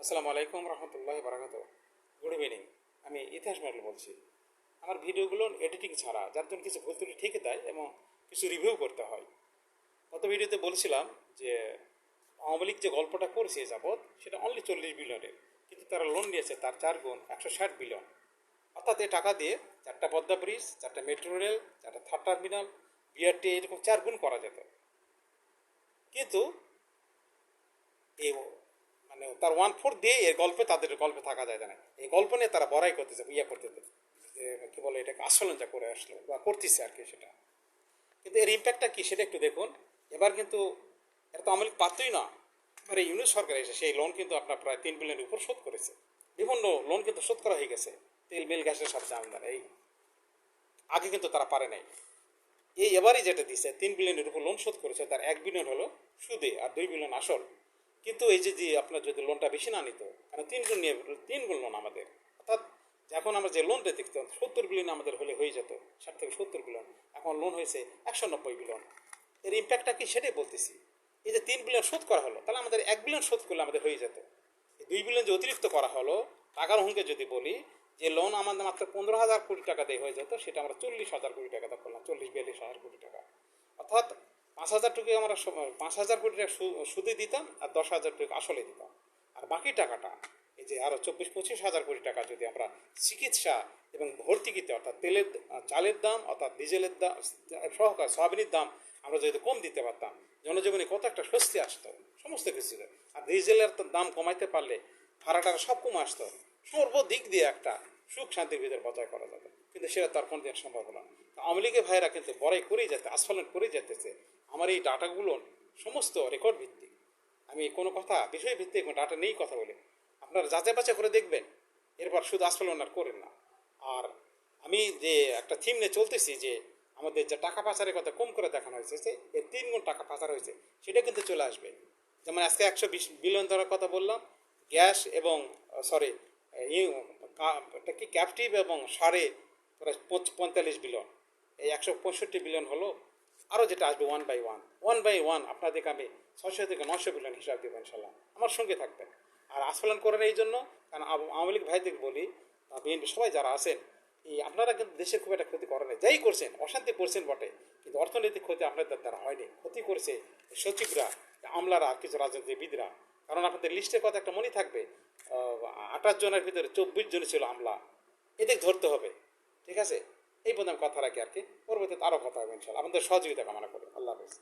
আসসালামু আলাইকুম রহমতুল্লাহ বারাকাত। Good evening. আমি ইতিহাস মডেল বলছি। আমার ভিডিওগুলো এডিটিং ছাড়া, যার জন্য কিছু ভুল ত্রুটি ঠিক দেয় এবং কিছু রিভিউ করতে হয়। গত ভিডিওতে বলছিলাম যে আওয়ামী লীগ যে গল্পটা করছে যাবৎ সেটা অনলি 40 বিলিয়নের, কিন্তু তারা লোন নিয়েছে তার 4 গুণ 160 বিলিয়ন। অর্থাৎ এই টাকা দিয়ে 4টা পদ্মা ব্রিজ, 4টা মেট্রো রেল, 4টা থার্ড টার্মিনাল, বিআরটি এরকম 4 গুণ করা যেত। কিন্তু এই মানে তার 1/4 দিয়ে এর গল্পে তাদের গল্পে থাকা যায় না। এই গল্প নিয়ে তারা বড়াই করতেছে, করতেছে যে কি বলে এটাকে আস্ফলন যা করে আসলো বা করতেছে আর কি সেটা। কিন্তু এর ইম্প্যাক্টটা কি সেটা একটু দেখুন। এবার কিন্তু এটা তো আওয়ামী লীগ পারতই না। এবার এই ইউনিট সরকার এসে সেই লোন কিন্তু আপনার প্রায় 3 বিলিয়নের উপর শোধ করেছে। বিভিন্ন লোন কিন্তু শোধ করা হয়ে গেছে। তেল মিল গ্যাসের সব জামদার এই আগে কিন্তু তারা পারে নাই। এই এবারই যেটা দিছে 3 বিলিয়নের উপর লোন শোধ করেছে, তার 1 বিলিয়ন হলো সুদে আর 2 বিলিয়ন আসল। কিন্তু এই যে আপনার যদি লোনটা বেশি না নিত, কারণ 3 গুণ নিয়ে 3 গুণ লোন আমাদের, অর্থাৎ এখন আমরা যে লোনটা দেখতাম 70 বিলিয়ন আমাদের হলে হয়ে যেত, 60 থেকে 70 বিলিয়ন, এখন লোন হয়েছে 190 বিলিয়ন। এর ইম্প্যাক্টটা কি সেটাই বলতেছি। এই যে 3 বিলিয়ন শোধ করা হলো, তাহলে আমাদের 1 বিলিয়ন শোধ করলে আমাদের হয়ে যেত। এই 2 বিলিয়ন যে অতিরিক্ত করা হলো টাকার হুঙ্কে যদি বলি যে লোন আমাদের মাত্র 15,000 কোটি টাকা দিয়ে হয়ে যেত, সেটা আমরা 40,000 কোটি টাকা করলাম, 40-42,000 কোটি টাকা। অর্থাৎ 5,000 টাকা আমরা 5,000 কোটি টাকা সুদে দিতাম আর 10,000 টাকা আসলে দিতাম। আর বাকি টাকাটা এই যে আরো 24-25 হাজার কোটি টাকা যদি আমরা চিকিৎসা এবং ভর্তুকিতে, অর্থাৎ তেলের চালের দাম অর্থাৎ ডিজেলের দাম সহকার সয়াবিনের দাম আমরা যদি কম দিতে পারতাম, জনজীবনে কত একটা স্বস্তি আসতো সমস্ত কিছু। আর ডিজেলের দাম কমাইতে পারলে ভাড়াটা সব কমে আসতো। সর্বদিক দিয়ে একটা সুখ শান্তির ভিতরে বজায় করা যাবে, কিন্তু সেটা তার কোনোদিন সম্ভব হলো না। আওয়ামী লীগের ভাইয়েরা কিন্তু বড়াই করেই যেতে, আস্ফালন করেই যেতেছে। আমার এই ডাটাগুলো সমস্ত রেকর্ড ভিত্তিক, আমি কোনো কথা বিষয় ভিত্তিক ডাটা নেই কথা বলে আপনারা যাচাই বাছাই করে দেখবেন, এরপর শুধু আস্ফালন আর করেন না। আর আমি যে একটা থিম নিয়ে চলতেছি যে আমাদের যে টাকা পাচারের কথা কম করে দেখানো হয়েছে, এই 3 গুণ টাকা পাচার হয়েছে, সেটা কিন্তু চলে আসবে। যেমন আজকে 120 বিলিয়ন ধরার কথা বললাম, গ্যাস এবং সরি এটা কি ক্যাপটিভ এবং সারে প্রায় 45 বিলিয়ন, এই 165 বিলিয়ন হলো। আরও যেটা আসবে ওয়ান বাই ওয়ান আপনাদেরকে আমি 600 থেকে 900 বিলিয়ন হিসাব দেবো ইনশাল্লাহ, আমার সঙ্গে থাকবেন। আর আস্ফালন করেন এই জন্য, কারণ আওয়ামী লীগ ভাইদের বলি, বিএনপি সবাই যারা আছেন, এই আপনারা কিন্তু দেশের খুব একটা ক্ষতি করেন, যাই করছেন অশান্তি করছেন বটে, কিন্তু অর্থনৈতিক ক্ষতি আপনাদের দ্বারা হয়নি। ক্ষতি করেছে সচিবরা, আমলারা, কিছু রাজনীতিবিদরা। কারণ আপনাদের লিস্টের কথা একটা মনে থাকবে, 28 জনের ভিতরে 24 জন ছিল আমলা। এদের ধরতে হবে। ঠিক আছে, এই পর্যন্ত কথা রাখি আর কি, পরবর্তীতে আরও কথা হবে ইনশাল্লাহ। আপনাদের সহযোগিতা কামনা করি। আল্লাহ হাফেজ।